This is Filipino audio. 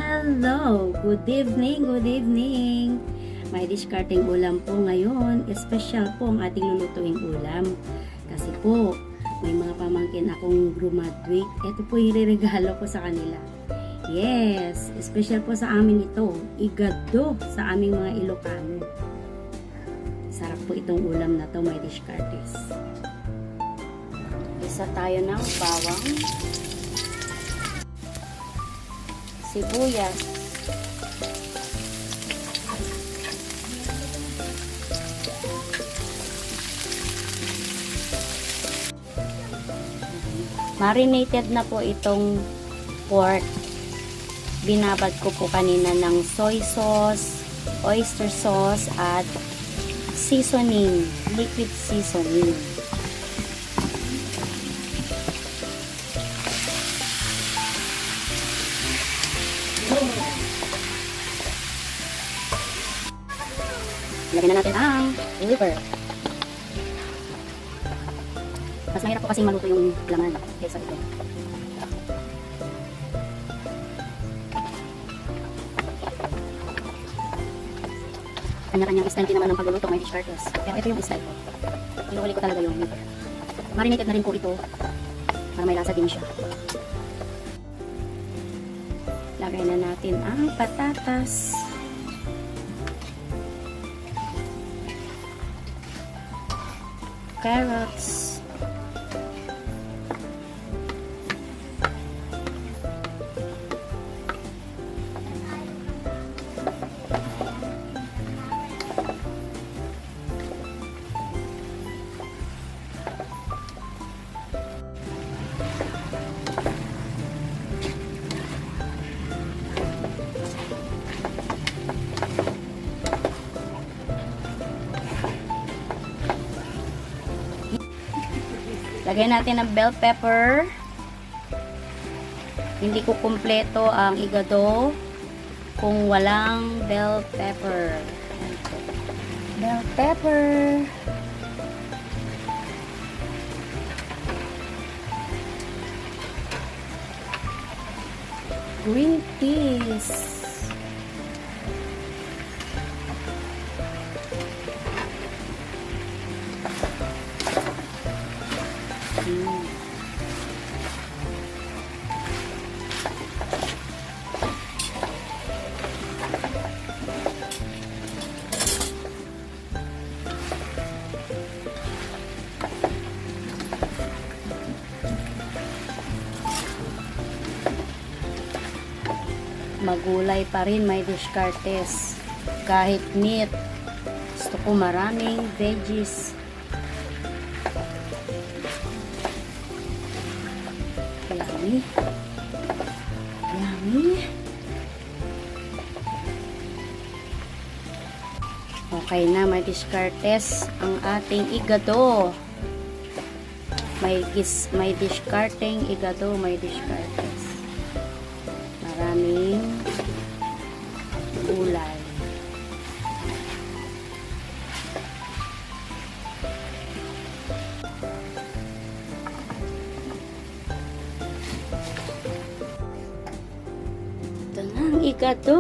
Hello! Good evening, good evening! May discarding ulam po ngayon. Espesyal po ang ating lulutuing ulam. Kasi po, may mga pamangkin akong graduate. Ito po yung regalo ko sa kanila. Yes! Espesyal po sa amin ito. Igado sa aming mga Ilocano. Sarap po itong ulam na to, may discartes. Isa tayo ng bawang, sibuyas, marinated na po itong pork. Binabad ko po kanina ng soy sauce, oyster sauce at seasoning, liquid seasoning. Lagyan na natin ang liver. Mas mahirap po kasing maluto yung laman kaysa ito. Kanya-kanyang style din naman ng pagluluto, may discartes. Pero ito yung style ko. Inuuli ko talaga yung liver. Marinated na rin po ito para may lasa din siya. Lagay na natin ang patatas. Carrots. Lagyan natin ng bell pepper. Hindi ko kumpleto ang igado kung walang bell pepper. Bell pepper. Green peas. Magulay pa rin, may discartes. Kahit meat, gusto ko maraming veggies. Yummy. Yummy. Okay na, may discartes ang ating igado. May discarding igado, may discartes. Maraming gulay. Ito na ang igado.